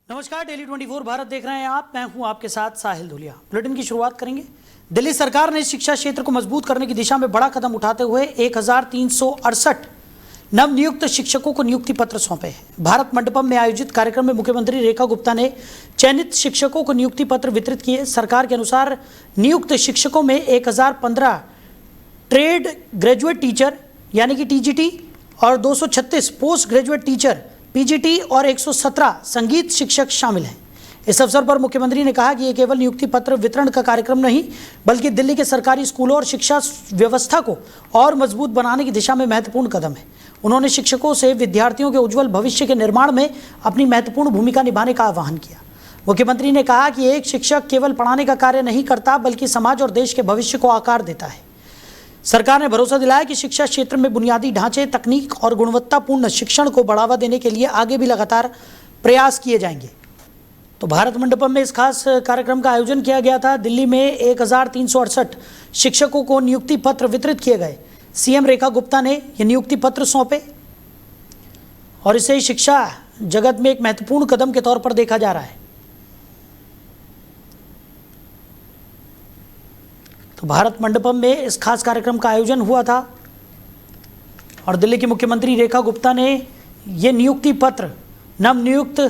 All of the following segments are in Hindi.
नमस्कार, डेली 24 भारत देख रहे हैं आप। मैं हूं आपके साथ साहिल धुलिया। बुलेटिन की शुरुआत करेंगे। दिल्ली सरकार ने शिक्षा क्षेत्र को मजबूत करने की दिशा में बड़ा कदम उठाते हुए 1368 नवनियुक्त शिक्षकों को नियुक्ति पत्र सौंपे हैं। भारत मंडपम में आयोजित कार्यक्रम में मुख्यमंत्री रेखा गुप्ता ने चयनित शिक्षकों को नियुक्ति पत्र वितरित किए। सरकार के अनुसार नियुक्त शिक्षकों में 1015 ट्रेड ग्रेजुएट टीचर यानी कि टीजीटी और 236 पोस्ट ग्रेजुएट टीचर पीजीटी और 117 संगीत शिक्षक शामिल हैं। इस अवसर पर मुख्यमंत्री ने कहा कि यह केवल नियुक्ति पत्र वितरण का कार्यक्रम नहीं, बल्कि दिल्ली के सरकारी स्कूलों और शिक्षा व्यवस्था को और मजबूत बनाने की दिशा में महत्वपूर्ण कदम है। उन्होंने शिक्षकों से विद्यार्थियों के उज्जवल भविष्य के निर्माण में अपनी महत्वपूर्ण भूमिका निभाने का आह्वान किया। मुख्यमंत्री ने कहा कि एक शिक्षक केवल पढ़ाने का कार्य नहीं करता, बल्कि समाज और देश के भविष्य को आकार देता है। सरकार ने भरोसा दिलाया कि शिक्षा क्षेत्र में बुनियादी ढांचे, तकनीक और गुणवत्तापूर्ण शिक्षण को बढ़ावा देने के लिए आगे भी लगातार प्रयास किए जाएंगे। तो भारत मंडपम में इस खास कार्यक्रम का आयोजन किया गया था। दिल्ली में 1368 शिक्षकों को नियुक्ति पत्र वितरित किए गए। सीएम रेखा गुप्ता ने ये नियुक्ति पत्र सौंपे और इसे शिक्षा जगत में एक महत्वपूर्ण कदम के तौर पर देखा जा रहा है। तो भारत मंडपम में इस खास कार्यक्रम का आयोजन हुआ था और दिल्ली के मुख्यमंत्री रेखा गुप्ता ने ये नियुक्ति पत्र नवनियुक्त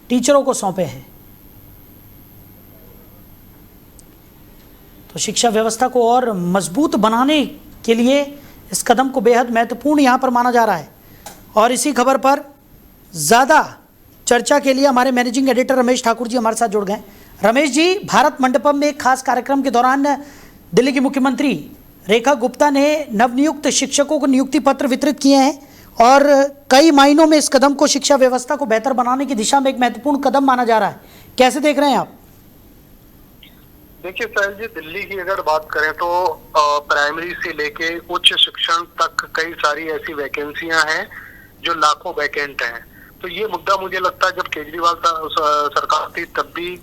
टीचरों को सौंपे हैं। तो शिक्षा व्यवस्था को और मजबूत बनाने के लिए इस कदम को बेहद महत्वपूर्ण यहाँ पर माना जा रहा है। और इसी खबर पर ज़्यादा चर्चा के लिए हमारे मैनेजिंग एडिटर रमेश ठाकुर जी हमारे साथ जुड़ गए। रमेश जी, भारत मंडपम में एक खास कार्यक्रम के दौरान दिल्ली की मुख्यमंत्री रेखा गुप्ता ने नवनियुक्त शिक्षकों को नियुक्ति पत्र वितरित किए हैं और कई मायनों में इस कदम को शिक्षा व्यवस्था को बेहतर बनाने की दिशा में एक महत्वपूर्ण कदम माना जा रहा है। कैसे देख रहे हैं आप? देखिए साहिल जी, दिल्ली की अगर बात करें तो प्राइमरी से लेके उच्च शिक्षण तक कई सारी ऐसी वैकेंसियां हैं जो लाखों वैकेंट हैं। तो ये मुद्दा मुझे लगता है जब केजरीवाल सरकार थी तब भी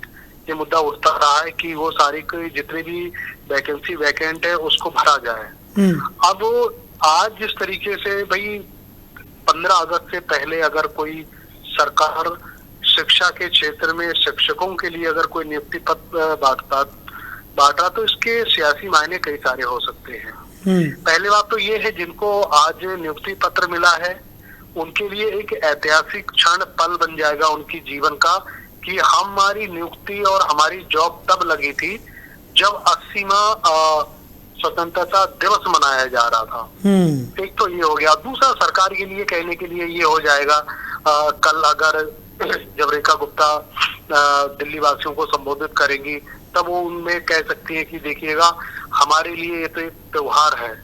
ये मुद्दा उठता रहा है कि वो सारी जितनी भी वैकेंसी वैकेंट है उसको भरा जाए। अब आज जिस तरीके से भाई 15 अगस्त से पहले अगर कोई सरकार शिक्षा के क्षेत्र में शिक्षकों के लिए अगर कोई नियुक्ति पत्र बांटा तो इसके सियासी मायने कई सारे हो सकते हैं। पहली बात तो ये है, जिनको आज नियुक्ति पत्र मिला है उनके लिए एक ऐतिहासिक क्षण पल बन जाएगा उनकी जीवन का कि हमारी नियुक्ति और हमारी जॉब तब लगी थी जब 80वां स्वतंत्रता दिवस मनाया जा रहा था। एक तो ये हो गया। दूसरा, सरकार के लिए कहने के लिए ये हो जाएगा, कल अगर जब रेखा गुप्ता दिल्ली वासियों को संबोधित करेंगी तब वो उनमें कह सकती है कि देखिएगा, हमारे लिए ये तो एक त्योहार है,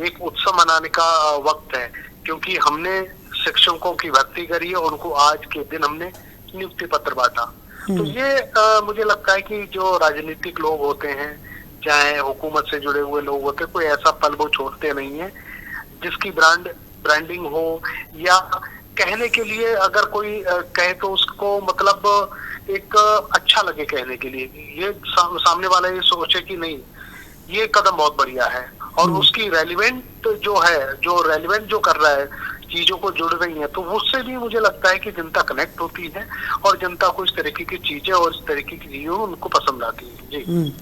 एक उत्सव मनाने का वक्त है, क्योंकि हमने शिक्षकों की भर्ती करी है, उनको आज के दिन हमने नियुक्ति पत्र बांटा। तो ये मुझे लगता है कि जो राजनीतिक लोग होते हैं, चाहे हुकूमत से जुड़े हुए लोग होते हैं, कोई ऐसा पल वो छोड़ते नहीं है जिसकी ब्रांडिंग हो या कहने के लिए अगर कोई कहे तो उसको मतलब एक अच्छा लगे कहने के लिए, ये सामने वाला ये सोचे कि नहीं ये कदम बहुत बढ़िया है और उसकी रेलिवेंट जो कर रहा है, चीजों को जुड़ रही है, तो उससे भी मुझे लगता है कि जनता कनेक्ट होती है और जनता को इस तरीके की चीजें और इस तरीके की चीजें उनको पसंद आती है। जी।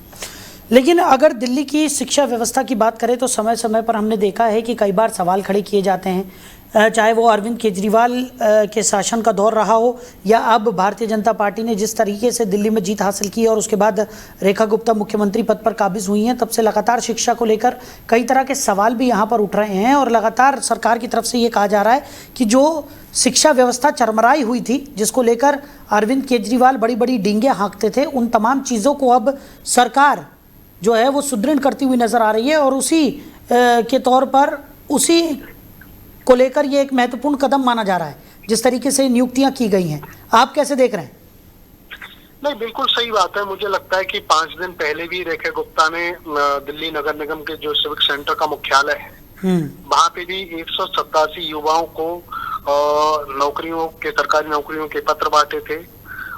लेकिन अगर दिल्ली की शिक्षा व्यवस्था की बात करें तो समय समय पर हमने देखा है कि कई बार सवाल खड़े किए जाते हैं, चाहे वो अरविंद केजरीवाल के शासन का दौर रहा हो या अब भारतीय जनता पार्टी ने जिस तरीके से दिल्ली में जीत हासिल की और उसके बाद रेखा गुप्ता मुख्यमंत्री पद पर काबिज हुई हैं, तब से लगातार शिक्षा को लेकर कई तरह के सवाल भी यहाँ पर उठ रहे हैं और लगातार सरकार की तरफ से ये कहा जा रहा है कि जो शिक्षा व्यवस्था चरमराई हुई थी, जिसको लेकर अरविंद केजरीवाल बड़ी बड़ी डींगे हाँकते थे, उन तमाम चीज़ों को अब सरकार जो है वो सुदृढ़ करती हुई नजर आ रही है और उसी के तौर पर उसी को लेकर ये एक महत्वपूर्ण कदम माना जा रहा है जिस तरीके से नियुक्तियां की गई हैं। आप कैसे देख रहे हैं? नहीं, बिल्कुल सही बात है। मुझे लगता है कि 5 दिन पहले भी रेखा गुप्ता ने दिल्ली नगर निगम के जो सिविक सेंटर का मुख्यालय है वहां पे भी 187 युवाओं को नौकरियों के, सरकारी नौकरियों के पत्र बांटे थे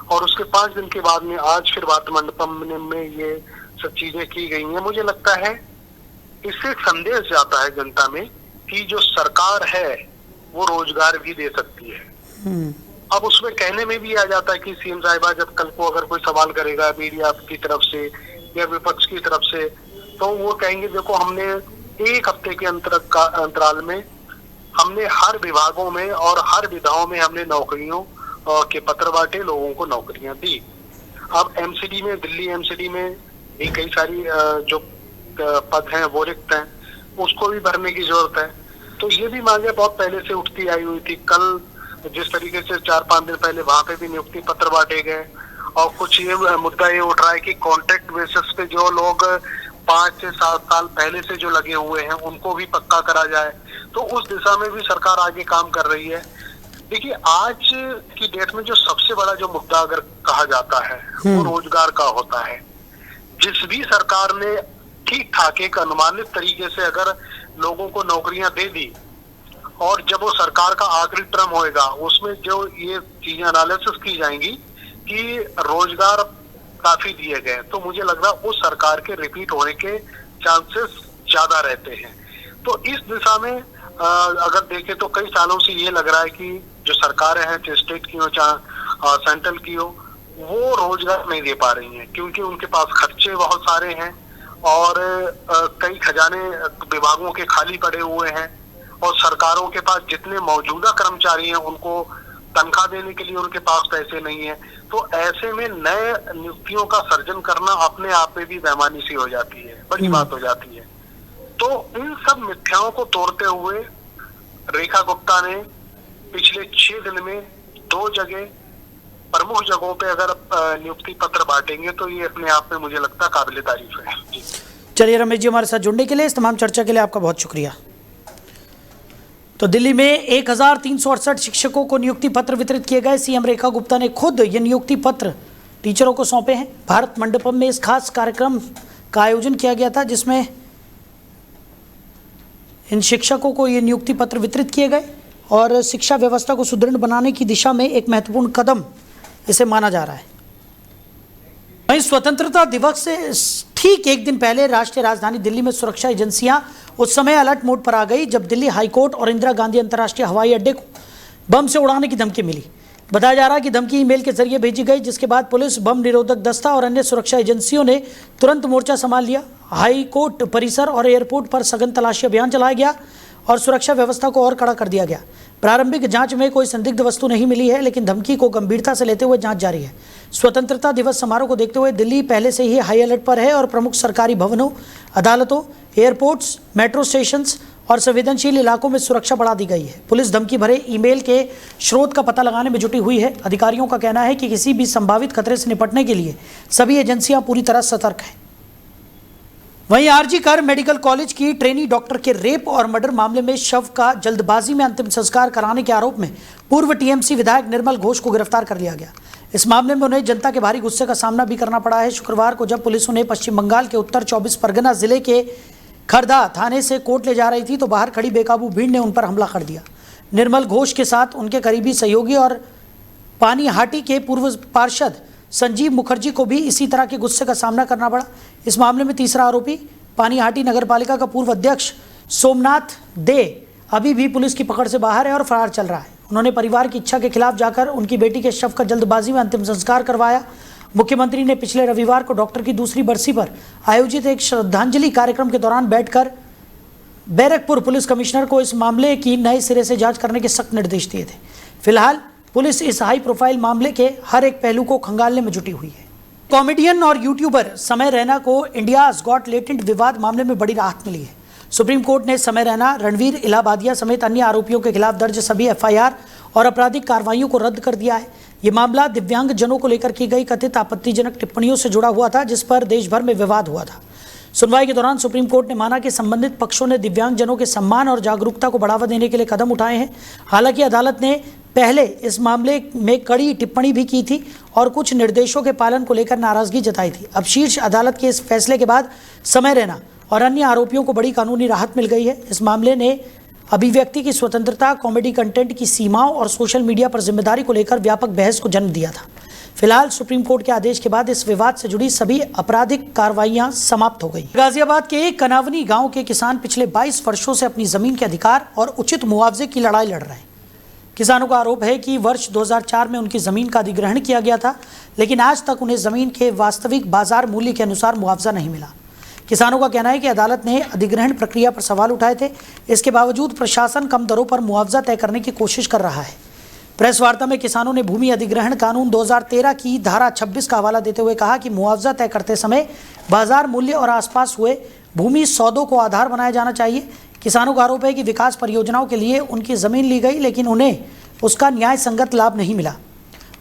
और उसके 5 दिन के बाद में आज फिर भारत मंडपम में ये सब चीजें की गई हैं। मुझे लगता है इससे एक संदेश जाता है जनता में कि जो सरकार है वो रोजगार भी दे सकती है अब उसमें कहने में भी आ जाता है कि सीएम साहिबा जब कल को अगर कोई सवाल करेगा मीडिया की तरफ से या विपक्ष की तरफ से, तो वो कहेंगे देखो हमने 1 हफ्ते के अंतराल में हमने हर विभागों में और हर विधाओं में हमने नौकरियों के पत्र बांटे, लोगों को नौकरियां दी। अब एमसीडी में, दिल्ली एमसीडी में भी कई सारी जो पद हैं वो रिक्त हैं, उसको भी भरने की जरूरत है। तो ये भी मांगे बहुत पहले से उठती आई हुई थी। कल जिस तरीके से 4-5 दिन पहले वहां पे भी नियुक्ति पत्र बांटे गए, और कुछ ये मुद्दा ये उठ रहा है कि कॉन्ट्रैक्ट बेसिस पे जो लोग 5 से 7 साल पहले से जो लगे हुए हैं उनको भी पक्का करा जाए। तो उस दिशा में भी सरकार आगे काम कर रही है। देखिए, आज की डेट में जो सबसे बड़ा जो मुद्दा अगर कहा जाता है वो रोजगार का होता है। जिस भी सरकार ने ठीक ठाक एक अनुमानित तरीके से अगर लोगों को नौकरियां दे दी, और जब वो सरकार का आखिरी टर्म होएगा उसमें जो ये चीजें एनालिसिस की जाएंगी कि रोजगार काफी दिए गए, तो मुझे लग रहा है उस सरकार के रिपीट होने के चांसेस ज्यादा रहते हैं। तो इस दिशा में अगर देखें तो कई सालों से ये लग रहा है कि जो सरकारें हैं, चाहे स्टेट की हो चाहे सेंट्रल की हो, वो रोजगार नहीं दे पा रही हैं, क्योंकि उनके पास खर्चे बहुत सारे हैं और कई खजाने विभागों के खाली पड़े हुए हैं, और सरकारों के पास जितने मौजूदा कर्मचारी हैं उनको तनख्वाह देने के लिए उनके पास पैसे नहीं है। तो ऐसे में नए नियुक्तियों का सर्जन करना अपने आप में भी बेईमानी सी हो जाती है, बड़ी बात हो जाती है। तो इन सब मिथ्याओं को तोड़ते हुए रेखा गुप्ता ने पिछले 6 दिन में 2 जगह प्रमुख जगहों पे अगर नियुक्ति पत्र बांटेंगे तो ये अपने आप में मुझे लगता है काबिल तारीफ है। चलिए रमेश जी, हमारे साथ जुड़ने के लिए, इस तमाम चर्चा के लिए आपका बहुत शुक्रिया। तो दिल्ली में 1368 शिक्षकों को नियुक्ति पत्र वितरित किए गए। सीएम रेखा गुप्ता ने खुद ये नियुक्ति पत्र टीचरों को सौंपे हैं। भारत मंडपम में इस खास कार्यक्रम का आयोजन किया गया था, जिसमें इन शिक्षकों को ये नियुक्ति पत्र वितरित किए गए और शिक्षा व्यवस्था को सुदृढ़ बनाने की दिशा में एक महत्वपूर्ण कदम इसे माना जा रहा है। वहीं स्वतंत्रता दिवस से ठीक 1 दिन पहले राष्ट्रीय राजधानी दिल्ली में सुरक्षा एजेंसियां उस समय अलर्ट मोड पर आ गई जब दिल्ली हाईकोर्ट और इंदिरा गांधी अंतर्राष्ट्रीय हवाई अड्डे को बम से उड़ाने की धमकी मिली। बताया जा रहा है कि धमकी ईमेल के जरिए भेजी गई, जिसके बाद पुलिस, बम निरोधक दस्ता और अन्य सुरक्षा एजेंसियों ने तुरंत मोर्चा संभाल लिया। हाईकोर्ट परिसर और एयरपोर्ट पर सघन तलाशी अभियान चलाया गया और सुरक्षा व्यवस्था को और कड़ा कर दिया गया। प्रारंभिक जांच में कोई संदिग्ध वस्तु नहीं मिली है, लेकिन धमकी को गंभीरता से लेते हुए जांच जारी है। स्वतंत्रता दिवस समारोह को देखते हुए दिल्ली पहले से ही हाई अलर्ट पर है और प्रमुख सरकारी भवनों, अदालतों, एयरपोर्ट्स, मेट्रो स्टेशंस और संवेदनशील इलाकों में सुरक्षा बढ़ा दी गई है। पुलिस धमकी भरे ईमेल के स्रोत का पता लगाने में जुटी हुई है। अधिकारियों का कहना है कि किसी भी संभावित खतरे से निपटने के लिए सभी एजेंसियां पूरी तरह सतर्क हैं। वहीं आरजी कर मेडिकल कॉलेज की ट्रेनी डॉक्टर के रेप और मर्डर मामले में शव का जल्दबाजी में अंतिम संस्कार कराने के आरोप में पूर्व टीएमसी विधायक निर्मल घोष को गिरफ्तार कर लिया गया। इस मामले में उन्हें जनता के भारी गुस्से का सामना भी करना पड़ा है। शुक्रवार को जब पुलिस उन्हें पश्चिम बंगाल के उत्तर 24 परगना जिले के खरदा थाने से कोर्ट ले जा रही थी तो बाहर खड़ी बेकाबू भीड़ ने उन पर हमला कर दिया। निर्मल घोष के साथ उनके करीबी सहयोगी और पानीहाटी के पूर्व पार्षद संजीव मुखर्जी को भी इसी तरह के गुस्से का सामना करना पड़ा। इस मामले में तीसरा आरोपी पानीहाटी नगरपालिका का पूर्व अध्यक्ष सोमनाथ दे अभी भी पुलिस की पकड़ से बाहर है और फरार चल रहा है। उन्होंने परिवार की इच्छा के खिलाफ जाकर उनकी बेटी के शव का जल्दबाजी में अंतिम संस्कार करवाया। मुख्यमंत्री ने पिछले रविवार को डॉक्टर की दूसरी बरसी पर आयोजित एक श्रद्धांजलि कार्यक्रम के दौरान बैठकर बैरकपुर पुलिस कमिश्नर को इस मामले की नए सिरे से जांच करने के सख्त निर्देश दिए थे। फिलहाल पुलिस इस हाई प्रोफाइल मामले के हर एक पहलू को खंगालने में जुटी हुई है। कॉमेडियन और यूट्यूबर समय रैना को इंडियाज गॉट लेटेंट विवाद मामले में बड़ी राहत मिली है। सुप्रीम कोर्ट ने समय रैना, रणवीर इलाहाबादिया समेत अन्य आरोपियों के खिलाफ दर्ज सभी एफआईआर और आपराधिक कार्रवाइयों को रद्द कर दिया है। ये मामला दिव्यांग जनों को लेकर की गई कथित आपत्तिजनक टिप्पणियों से जुड़ा हुआ था, जिस पर देश भर में विवाद हुआ था। सुनवाई के दौरान सुप्रीम कोर्ट ने माना कि संबंधित पक्षों ने दिव्यांग जनों के सम्मान और जागरूकता को बढ़ावा देने के लिए कदम उठाए हैं। हालांकि अदालत ने पहले इस मामले में कड़ी टिप्पणी भी की थी और कुछ निर्देशों के पालन को लेकर नाराजगी जताई थी। अब शीर्ष अदालत के इस फैसले के बाद समय रैना और अन्य आरोपियों को बड़ी कानूनी राहत मिल गई है। इस मामले ने अभिव्यक्ति की स्वतंत्रता, कॉमेडी कंटेंट की सीमाओं और सोशल मीडिया पर जिम्मेदारी को लेकर व्यापक बहस को जन्म दिया था। फिलहाल सुप्रीम कोर्ट के आदेश के बाद इस विवाद से जुड़ी सभी आपराधिक कार्रवाइयां समाप्त हो गई। गाजियाबाद के कनावनी गांव के किसान पिछले 22 वर्षों से अपनी जमीन के अधिकार और उचित मुआवजे की लड़ाई लड़ रहे हैं। किसानों का आरोप है कि वर्ष 2004 में उनकी ज़मीन का अधिग्रहण किया गया था, लेकिन आज तक उन्हें ज़मीन के वास्तविक बाजार मूल्य के अनुसार मुआवजा नहीं मिला। किसानों का कहना है कि अदालत ने अधिग्रहण प्रक्रिया पर सवाल उठाए थे। इसके बावजूद प्रशासन कम दरों पर मुआवजा तय करने की कोशिश कर रहा है। प्रेस वार्ता में किसानों ने भूमि अधिग्रहण कानून 2013 की धारा 26 का हवाला देते हुए कहा कि मुआवजा तय करते समय बाजार मूल्य और आसपास हुए भूमि सौदों को आधार बनाया जाना चाहिए। किसानों का आरोप है कि विकास परियोजनाओं के लिए उनकी ज़मीन ली गई, लेकिन उन्हें उसका न्याय संगत लाभ नहीं मिला।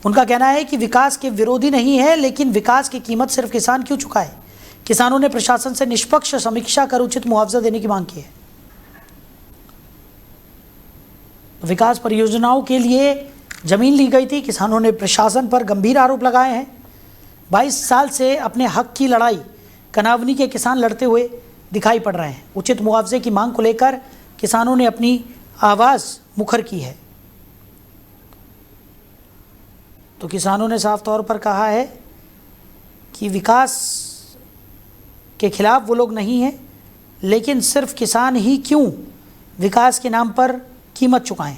उनका कहना है कि विकास के विरोधी नहीं है, लेकिन विकास की कीमत सिर्फ किसान क्यों चुकाए। किसानों ने प्रशासन से निष्पक्ष समीक्षा कर उचित मुआवजा देने की मांग की है। विकास परियोजनाओं के लिए जमीन ली गई थी। किसानों ने प्रशासन पर गंभीर आरोप लगाए हैं। 22 साल से अपने हक की लड़ाई कनावनी के किसान लड़ते हुए दिखाई पड़ रहे हैं। उचित मुआवजे की मांग को लेकर किसानों ने अपनी आवाज़ मुखर की है। तो किसानों ने साफ तौर पर कहा है कि विकास के खिलाफ वो लोग नहीं हैं, लेकिन सिर्फ किसान ही क्यों विकास के नाम पर कीमत चुकाएं।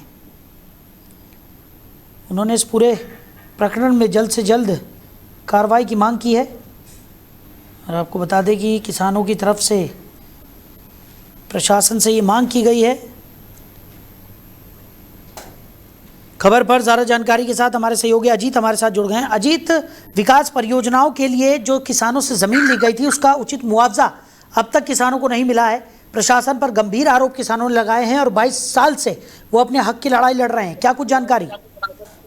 उन्होंने इस पूरे प्रकरण में जल्द से जल्द कार्रवाई की मांग की है। और आपको बता दें कि किसानों की तरफ से प्रशासन से ये मांग की गई है। खबर पर ज़्यादा जानकारी के साथ हमारे सहयोगी अजीत हमारे साथ जुड़ गए हैं। अजीत, विकास परियोजनाओं के लिए जो किसानों से ज़मीन ली गई थी उसका उचित मुआवजा अब तक किसानों को नहीं मिला है। प्रशासन पर गंभीर आरोप किसानों ने लगाए हैं और 22 साल से वो अपने हक की लड़ाई लड़ रहे हैं। क्या कुछ जानकारी?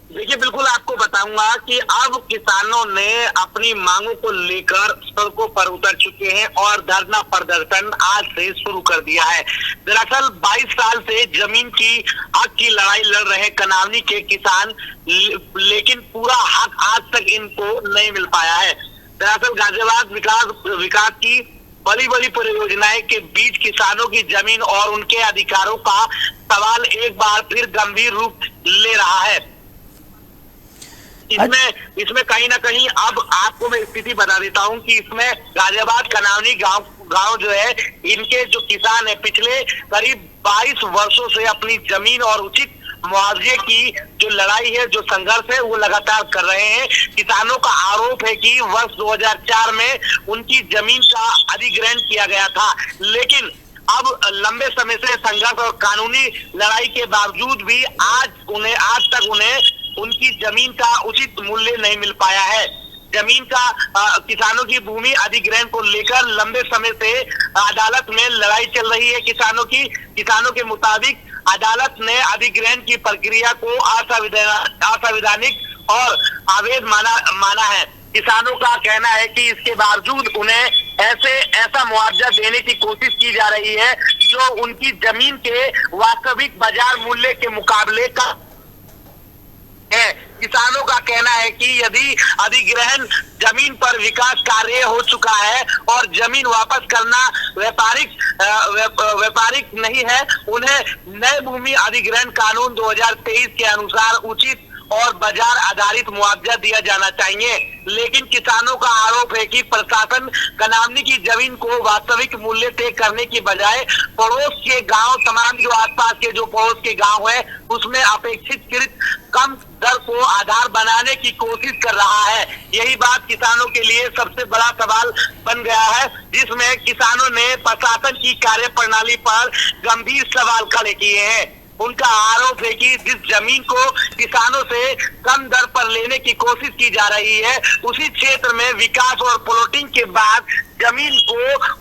देखिए, बिल्कुल आपको बताऊंगा कि अब किसानों ने अपनी मांगों को लेकर सड़कों पर उतर चुके हैं और धरना प्रदर्शन आज से शुरू कर दिया है। दरअसल 22 साल से जमीन की हक की लड़ाई लड़ रहे कनावनी के किसान, लेकिन पूरा हक आज तक इनको नहीं मिल पाया है। दरअसल गाजियाबाद विकास की बड़ी बड़ी परियोजनाएं के बीच किसानों की जमीन और उनके अधिकारों का सवाल एक बार फिर गंभीर रूप ले रहा है। इसमें कहीं ना कहीं अब आपको मैं स्थिति बता देता हूं कि इसमें गाजियाबाद कनावनी गांव जो है, इनके जो किसान है पिछले करीब 22 वर्षों से अपनी जमीन और उचित मुआवजे की जो लड़ाई है, जो संघर्ष है, वो लगातार कर रहे हैं। किसानों का आरोप है कि वर्ष 2004 में उनकी जमीन का अधिग्रहण किया गया था, लेकिन अब लंबे समय से संघर्ष और कानूनी लड़ाई के बावजूद भी आज तक उन्हें उनकी जमीन का उचित मूल्य नहीं मिल पाया है। जमीन का किसानों की भूमि अधिग्रहण को लेकर लंबे समय से अदालत में लड़ाई चल रही है। किसानों के मुताबिक अदालत ने अधिग्रहण की प्रक्रिया को असंवैधानिक और अवैध माना है। किसानों का कहना है कि इसके बावजूद उन्हें ऐसा मुआवजा देने की कोशिश की जा रही है जो उनकी जमीन के वास्तविक बाजार मूल्य के मुकाबले का है। किसानों का कहना है कि यदि अधिग्रहण जमीन पर विकास कार्य हो चुका है और जमीन वापस करना व्यापारिक नहीं है, उन्हें नए भूमि अधिग्रहण कानून 2023 के अनुसार उचित और बाजार आधारित मुआवजा दिया जाना चाहिए। लेकिन किसानों का आरोप है कि प्रशासन कनावनी की जमीन को वास्तविक मूल्य तय करने की बजाय पड़ोस के गांव, तमाम जो आसपास के जो पड़ोस के गांव है, उसमें अपेक्षित कम दर को आधार बनाने की कोशिश कर रहा है। यही बात किसानों के लिए सबसे बड़ा सवाल बन गया है, जिसमें किसानों ने प्रशासन की कार्यप्रणाली पर गंभीर सवाल खड़े किए हैं। उनका आरोप है कि जिस जमीन को किसानों से कम दर पर लेने की कोशिश की जा रही है, उसी क्षेत्र में विकास और प्लॉटिंग के बाद जमीन को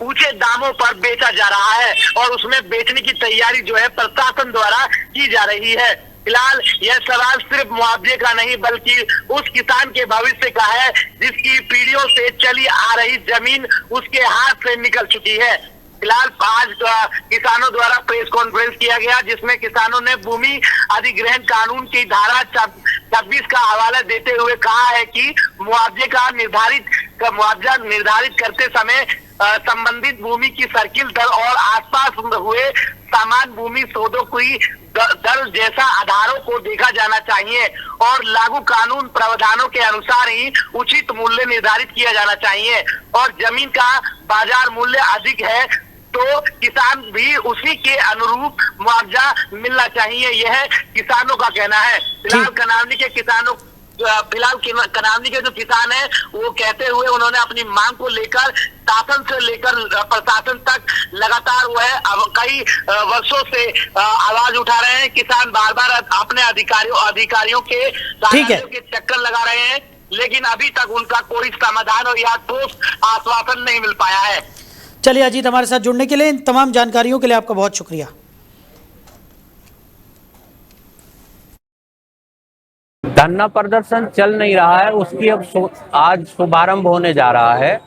ऊंचे दामों पर बेचा जा रहा है और उसमें बेचने की तैयारी जो है प्रशासन द्वारा की जा रही है। फिलहाल यह सवाल सिर्फ मुआवजे का नहीं बल्कि उस किसान के भविष्य का है जिसकी पीढ़ियों से चली आ रही जमीन उसके हाथ से निकल चुकी है। फिलहाल आज किसानों द्वारा प्रेस कॉन्फ्रेंस किया गया, जिसमें किसानों ने भूमि अधिग्रहण कानून की धारा 26 का हवाला देते हुए कहा है कि मुआवजा निर्धारित करते समय संबंधित भूमि की सर्किल दर और आसपास हुए समान भूमि सौदों की दर जैसा आधारों को देखा जाना चाहिए और लागू कानून प्रावधानों के अनुसार ही उचित मूल्य निर्धारित किया जाना चाहिए। और जमीन का बाजार मूल्य अधिक है तो किसान भी उसी के अनुरूप मुआवजा मिलना चाहिए, यह किसानों का कहना है। फिलहाल कनावनी के जो किसान हैं वो कहते हुए उन्होंने अपनी मांग को लेकर शासन से लेकर प्रशासन तक लगातार कई वर्षों से आवाज उठा रहे हैं। किसान बार बार अपने अधिकारियों के चक्कर लगा रहे हैं, लेकिन अभी तक उनका कोई समाधान और या ठोस आश्वासन नहीं मिल पाया है। चलिए अजीत, हमारे साथ जुड़ने के लिए, इन तमाम जानकारियों के लिए आपका बहुत शुक्रिया। धरना प्रदर्शन चल नहीं रहा है, उसकी अब आज शुभारंभ होने जा रहा है।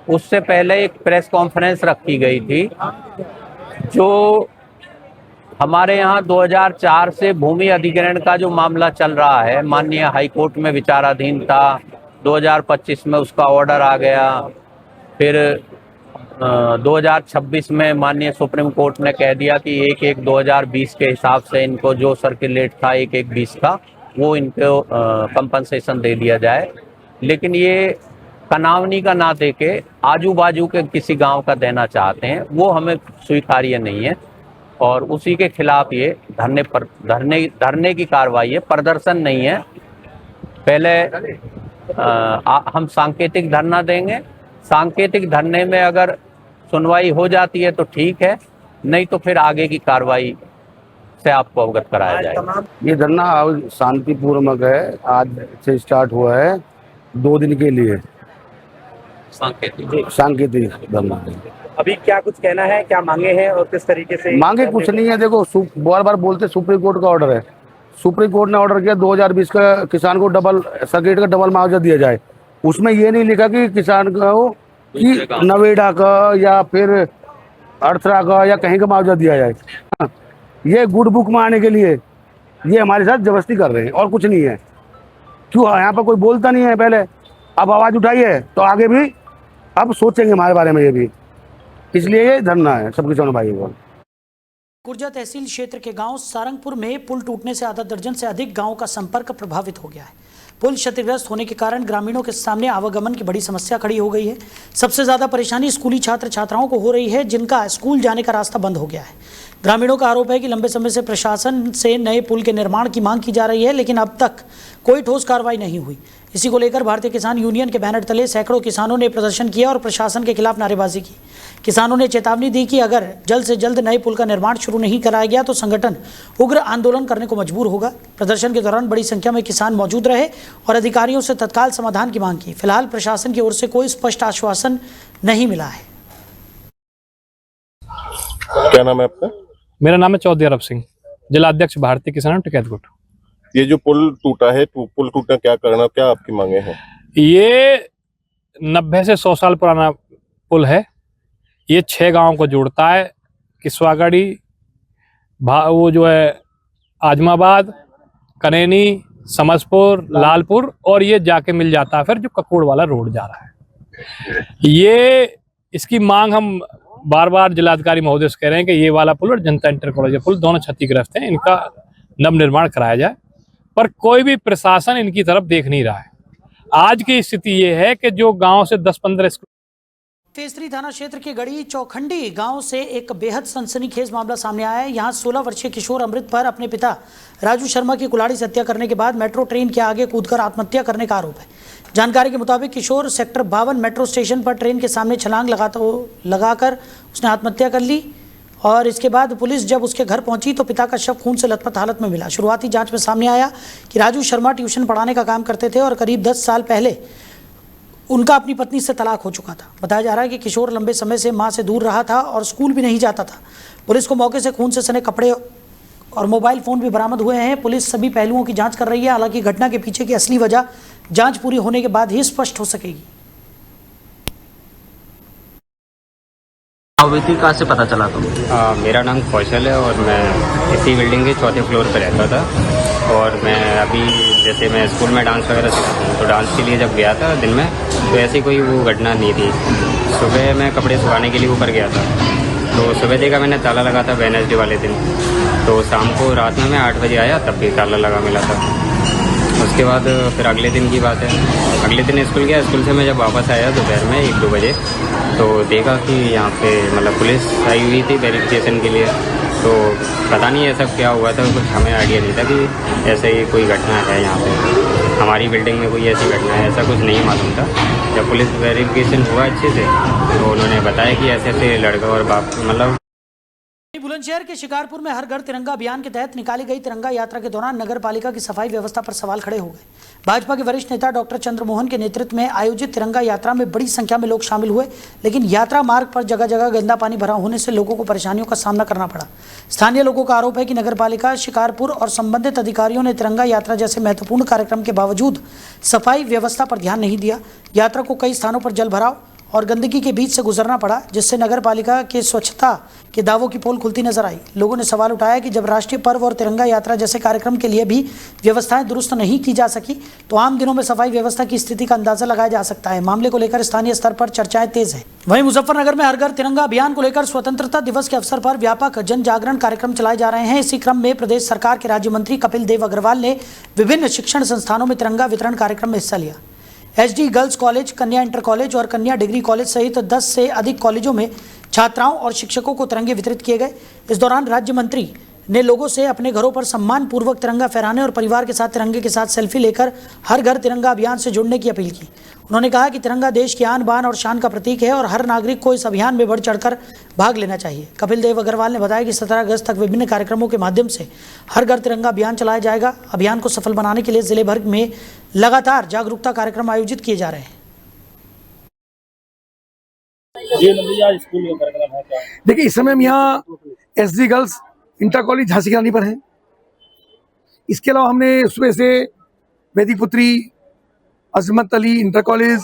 उससे पहले एक प्रेस कॉन्फ्रेंस रखी गई थी, जो हमारे यहाँ 2004 से भूमि अधिग्रहण का जो मामला चल रहा है, माननीय हाईकोर्ट में विचाराधीन था। 2025 में उसका ऑर्डर आ गया, फिर 2026 में माननीय सुप्रीम कोर्ट ने कह दिया कि 1/1/2020 के हिसाब से इनको जो सर्कुलेट था 1/1/20 का, वो इनको कंपनसेशन दे दिया जाए। लेकिन ये कनावनी का ना दे के आजू बाजू के किसी गांव का देना चाहते हैं, वो हमें स्वीकार्य नहीं है और उसी के खिलाफ ये धरने की कार्रवाई है, प्रदर्शन नहीं है। पहले हम सांकेतिक धरना देंगे, सांकेतिक धरने में अगर सुनवाई हो जाती है तो ठीक है, नहीं तो फिर आगे की कार्रवाई से आपको अवगत कराया जाएगा। ये धरना शांतिपूर्वक है, आज से स्टार्ट हुआ है 2 दिन के लिए। सांकेतिक धरना। अभी क्या कुछ कहना है, क्या मांगे हैं और किस तरीके से? मांगे कुछ नहीं है, देखो बार बार बोलते सुप्रीम कोर्ट का ऑर्डर है। सुप्रीम कोर्ट ने ऑर्डर किया 2020 का किसान को डबल सर्किट का डबल मुआवजा दिया जाए। उसमें ये नहीं लिखा कि किसान को कि नवेड़ा का या फिर अर्थरा का या कहीं का मुआवजा दिया जाए। ये गुड बुक में आने के लिए ये हमारे साथ जबरदस्ती कर रहे हैं और कुछ नहीं है। क्यों यहाँ पर कोई बोलता नहीं है? पहले अब आवाज उठाई है तो आगे भी अब सोचेंगे हमारे बारे में, ये भी इसलिए ये धरना है सब किसानों भाई को। कुर्जा तहसील क्षेत्र के गांव सारंगपुर में पुल टूटने से आधा दर्जन से अधिक गांवों का संपर्क प्रभावित हो गया है। पुल क्षतिग्रस्त होने के कारण ग्रामीणों के सामने आवागमन की बड़ी समस्या खड़ी हो गई है। सबसे ज्यादा परेशानी स्कूली छात्र छात्राओं को हो रही है, जिनका स्कूल जाने का रास्ता बंद हो गया है। ग्रामीणों का आरोप है कि लंबे समय से प्रशासन से नए पुल के निर्माण की मांग की जा रही है, लेकिन अब तक कोई ठोस कार्रवाई नहीं हुई। इसी को लेकर भारतीय किसान यूनियन के बैनर तले सैकड़ों किसानों ने प्रदर्शन किया और प्रशासन के खिलाफ नारेबाजी की। किसानों ने चेतावनी दी कि अगर जल्द से जल्द नए पुल का निर्माण शुरू नहीं कराया गया तो संगठन उग्र आंदोलन करने को मजबूर होगा। प्रदर्शन के दौरान बड़ी संख्या में किसान मौजूद रहे और अधिकारियों से तत्काल समाधान की मांग की। फिलहाल प्रशासन की ओर से कोई स्पष्ट आश्वासन नहीं मिला है। क्या नाम है आपका? मेरा नाम है चौधरी अरब सिंह, जिला अध्यक्ष भारतीय किसान टिकैतगुट। ये जो पुल टूटा है, पुल टूटना क्या करना, क्या आपकी मांगे हैं? ये 90 से 100 साल पुराना पुल है। ये 6 गांवों को जोड़ता है, किस्वागढ़ी, वो जो है आजमाबाद, कनैनी, समझपुर, लालपुर, और ये जाके मिल जाता है फिर जो ककोड़ वाला रोड जा रहा है। ये इसकी मांग हम बार बार जिलाधिकारी महोदय से कह रहे हैं कि ये वाला पुल और जनता इंटर कॉलेज पुल दोनों क्षतिग्रस्त हैं, इनका नव निर्माण कराया जाए, पर कोई भी प्रशासन इनकी तरफ देख नहीं रहा है। आज की स्थिति ये है कि जो गांव से 10-15 फेज 3 थाना क्षेत्र के गढ़ी चौखंडी गांव से एक बेहद सनसनीखेज मामला सामने आया है। यहां 16 वर्षीय किशोर अमृत पर अपने पिता राजू शर्मा की कुल्हाड़ी से हत्या करने के बाद मेट्रो ट्रेन के आगे कूदकर आत्महत्या करने का आरोप है। जानकारी के मुताबिक किशोर सेक्टर 52 मेट्रो स्टेशन पर ट्रेन के सामने छलांग लगाकर उसने आत्महत्या कर ली और इसके बाद पुलिस जब उसके घर पहुंची तो पिता का शव खून से लथपथ हालत में मिला। शुरुआती जांच में सामने आया कि राजू शर्मा ट्यूशन पढ़ाने का काम करते थे और करीब 10 साल पहले उनका अपनी पत्नी से तलाक हो चुका था। बताया जा रहा है कि किशोर लंबे समय से मां से दूर रहा था और स्कूल भी नहीं जाता था। पुलिस को मौके से खून से सने कपड़े और मोबाइल फ़ोन भी बरामद हुए हैं। पुलिस सभी पहलुओं की जांच कर रही है। हालांकि घटना के पीछे की असली वजह जांच पूरी होने के बाद ही स्पष्ट हो सकेगी। कहाँ से पता चला तुम्हें? मेरा नाम कौशल है और मैं इसी बिल्डिंग के 4थे फ्लोर पर रहता था और मैं अभी जैसे मैं स्कूल में डांस वगैरह सिखाता हूँ, तो डांस के लिए जब गया था दिन में तो ऐसी कोई वो घटना नहीं थी। सुबह मैं कपड़े सुखाने के लिए ऊपर गया था तो सुबह देखा मैंने ताला लगा था वेडनेसडे वाले दिन, तो शाम को रात में मैं 8 बजे आया तब भी ताला लगा मिला था। उसके बाद फिर अगले दिन की बात है, अगले दिन स्कूल गया। स्कूल से मैं जब वापस आया दोपहर में 1-2 बजे, तो देखा कि यहाँ पे मतलब पुलिस आई हुई थी वेरिफिकेशन के लिए। तो पता नहीं ऐसा क्या हुआ था, कुछ हमें आइडिया नहीं था कि ऐसे ही कोई घटना है यहाँ पे, हमारी बिल्डिंग में कोई ऐसी घटना है, ऐसा कुछ नहीं मालूम था। जब पुलिस वेरिफिकेशन हुआ अच्छे से, तो उन्होंने बताया कि ऐसे ऐसे लड़का और बाप मतलब। बुलंदशहर के शिकारपुर में हर घर तिरंगा अभियान के तहत निकाली गई तिरंगा यात्रा के दौरान नगर पालिका की सफाई व्यवस्था पर सवाल खड़े हो गए। भाजपा के वरिष्ठ नेता डॉक्टर चंद्रमोहन के नेतृत्व में आयोजित तिरंगा यात्रा में बड़ी संख्या में लोग शामिल हुए, लेकिन यात्रा मार्ग पर जगह जगह गंदा पानी भरा होने से लोगों को परेशानियों का सामना करना पड़ा। स्थानीय लोगों का आरोप है कि नगर पालिका शिकारपुर और संबंधित अधिकारियों ने तिरंगा यात्रा जैसे महत्वपूर्ण कार्यक्रम के बावजूद सफाई व्यवस्था पर ध्यान नहीं दिया। यात्रा को कई स्थानों पर जल भराव और गंदगी के बीच से गुजरना पड़ा, जिससे नगर पालिका के स्वच्छता के दावों की पोल खुलती नजर आई। लोगों ने सवाल उठाया कि जब राष्ट्रीय पर्व और तिरंगा यात्रा जैसे कार्यक्रम के लिए भी व्यवस्थाएं दुरुस्त नहीं की जा सकी, तो आम दिनों में सफाई व्यवस्था की स्थिति का अंदाजा लगाया जा सकता है। मामले को लेकर स्थानीय स्तर पर चर्चाएं तेज है। वहीं मुजफ्फरनगर में हर घर तिरंगा अभियान को लेकर स्वतंत्रता दिवस के अवसर पर व्यापक जन जागरण कार्यक्रम चलाए जा रहे हैं। इसी क्रम में प्रदेश सरकार के राज्य मंत्री कपिल देव अग्रवाल ने विभिन्न शिक्षण संस्थानों में तिरंगा वितरण कार्यक्रम में हिस्सा लिया। एचडी गर्ल्स कॉलेज, कन्या इंटर कॉलेज और कन्या डिग्री कॉलेज सहित 10 से अधिक कॉलेजों में छात्राओं और शिक्षकों को तिरंगे वितरित किए गए। इस दौरान राज्य मंत्री ने लोगों से अपने घरों पर सम्मान पूर्वक तिरंगा फहराने और परिवार के साथ तिरंगे के साथ सेल्फी लेकर हर घर तिरंगा अभियान से जुड़ने की अपील की। उन्होंने कहा कि तिरंगा देश की आन बान और शान का प्रतीक है और हर नागरिक को इस अभियान में बढ़ चढ़कर भाग लेना चाहिए। कपिल देव अग्रवाल ने बताया कि 17 अगस्त तक विभिन्न कार्यक्रमों के माध्यम से हर घर तिरंगा अभियान चलाया जाएगा। अभियान को सफल बनाने के लिए जिले भर में लगातार जागरूकता कार्यक्रम आयोजित किए जा रहे हैं। देखिए, इस समय हम यहाँ SD girls inter college Jhansi की रानी पर हैं। इसके अलावा हमने सुबह से Vaidik Putri, Azmat Ali inter college,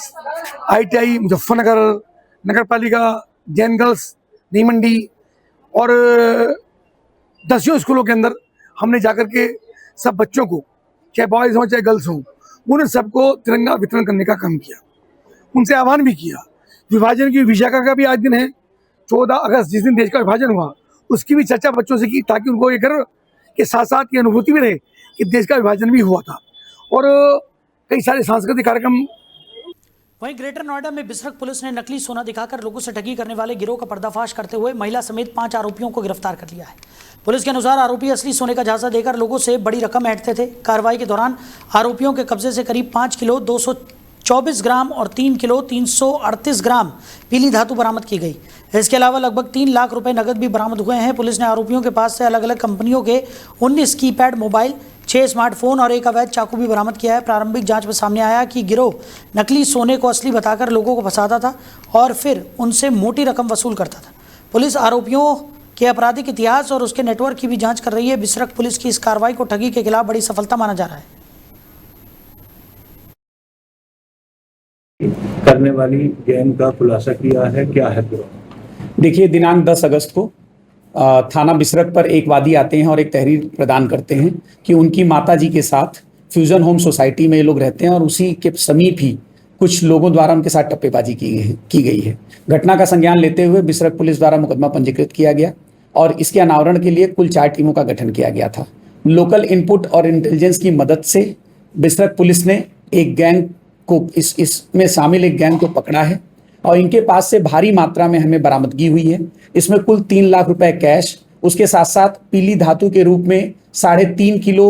ITI Muzaffarnagar, Nagar Palika, Jain girls Nai Mandi और 10 स्कूलों के अंदर हमने जाकर के सब बच्चों को, चाहे बॉयज हों चाहे गर्ल्स हों, उन सबको तिरंगा वितरण करने का काम किया। उनसे आह्वान भी किया। विभाजन की विशाखा का भी आज दिन है, 14 अगस्त जिस दिन देश का विभाजन हुआ, उसकी भी चर्चा बच्चों से की, ताकि उनको ये गर्व के साथ साथ ये अनुभूति भी रहे कि देश का विभाजन भी हुआ था। और कई सारे सांस्कृतिक कार्यक्रम। वहीं ग्रेटर नोएडा में बिसरख पुलिस ने नकली सोना दिखाकर लोगों से ठगी करने वाले गिरोह का पर्दाफाश करते हुए महिला समेत 5 आरोपियों को गिरफ्तार कर लिया है। पुलिस के अनुसार आरोपी असली सोने का झांसा देकर लोगों से बड़ी रकम ऐंठते थे। कार्रवाई के दौरान आरोपियों के कब्जे से करीब 5 किलो 224 ग्राम और 3 किलो 338 ग्राम पीली धातु बरामद की गई। इसके अलावा लगभग 3 लाख रुपए नकद भी बरामद हुए हैं। पुलिस ने आरोपियों के पास से अलग अलग कंपनियों के 19 कीपैड मोबाइल, 6 स्मार्टफोन और एक अवैध चाकू भी बरामद किया है। प्रारंभिक जांच में सामने आया कि गिरोह नकली सोने को असली बताकर लोगों को फंसाता था और फिर उनसे मोटी रकम वसूल करता था। पुलिस आरोपियों के आपराधिक इतिहास और उसके नेटवर्क की भी जांच कर रही है। बिसरख पुलिस की इस कार्रवाई को ठगी के खिलाफ बड़ी सफलता माना जा रहा है। करने वाली गैंग का खुलासा किया है, क्या है गिरोह? देखिए, दिनांक 10 अगस्त को थाना बिसरख पर एक वादी आते हैं और एक तहरीर प्रदान करते हैं कि उनकी माताजी के साथ फ्यूजन होम सोसाइटी में ये लोग रहते हैं और उसी के समीप ही कुछ लोगों द्वारा उनके साथ टप्पेबाजी की गई है। घटना का संज्ञान लेते हुए बिसरख पुलिस द्वारा मुकदमा पंजीकृत किया गया और इसके अनावरण के लिए कुल 4 टीमों का गठन किया गया था। लोकल इनपुट और इंटेलिजेंस की मदद से बिसरख पुलिस ने एक गैंग को इसमें शामिल एक गैंग को पकड़ा है और इनके पास से भारी मात्रा में हमें बरामदगी हुई है। इसमें कुल 3 लाख रुपए कैश, उसके साथ साथ पीली धातु के रूप में 3.5 किलो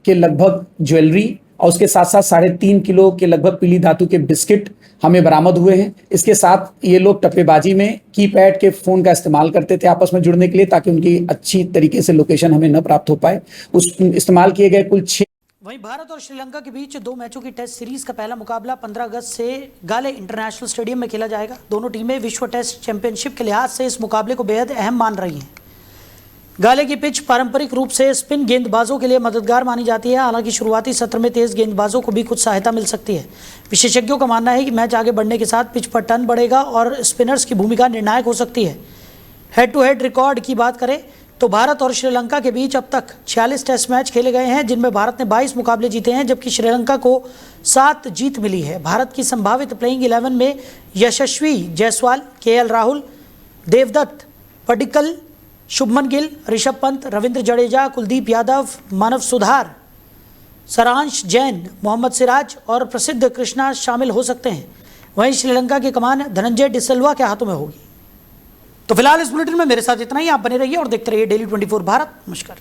के लगभग ज्वेलरी और उसके साथ साथ 3.5 किलो के लगभग पीली धातु के बिस्किट हमें बरामद हुए हैं। इसके साथ ये लोग टप्पेबाजी में कीपैड के फ़ोन का इस्तेमाल करते थे आपस में जुड़ने के लिए, ताकि उनकी अच्छी तरीके से लोकेशन हमें न प्राप्त हो पाए। उस इस्तेमाल किए गए कुल 6। वहीं भारत और श्रीलंका के बीच 2 मैचों की टेस्ट सीरीज का पहला मुकाबला 15 अगस्त से गाले इंटरनेशनल स्टेडियम में खेला जाएगा। दोनों टीमें विश्व टेस्ट चैंपियनशिप के लिहाज से इस मुकाबले को बेहद अहम मान रही हैं। गाले की पिच पारंपरिक रूप से स्पिन गेंदबाजों के लिए मददगार मानी जाती है। हालांकि शुरुआती सत्र में तेज गेंदबाजों को भी कुछ सहायता मिल सकती है। विशेषज्ञों का मानना है कि मैच आगे बढ़ने के साथ पिच पर टर्न बढ़ेगा और स्पिनर्स की भूमिका निर्णायक हो सकती है। हेड टू हेड रिकॉर्ड की बात करें तो भारत और श्रीलंका के बीच अब तक 46 टेस्ट मैच खेले गए हैं, जिनमें भारत ने 22 मुकाबले जीते हैं, जबकि श्रीलंका को 7 जीत मिली है। भारत की संभावित प्लेइंग 11 में यशस्वी जायसवाल, KL राहुल, देवदत्त पडिक्कल, शुभमन गिल, ऋषभ पंत, रविंद्र जडेजा, कुलदीप यादव, मानव सुधार, सारांश जैन, मोहम्मद सिराज और प्रसिद्ध कृष्णा शामिल हो सकते हैं। वहीं श्रीलंका की कमान धनंजय डिसिल्वा के हाथों में होगी। तो फिलहाल इस बुलेटिन में मेरे साथ इतना ही। आप बने रहिए और देखते रहिए डेली 24 भारत। नमस्कार।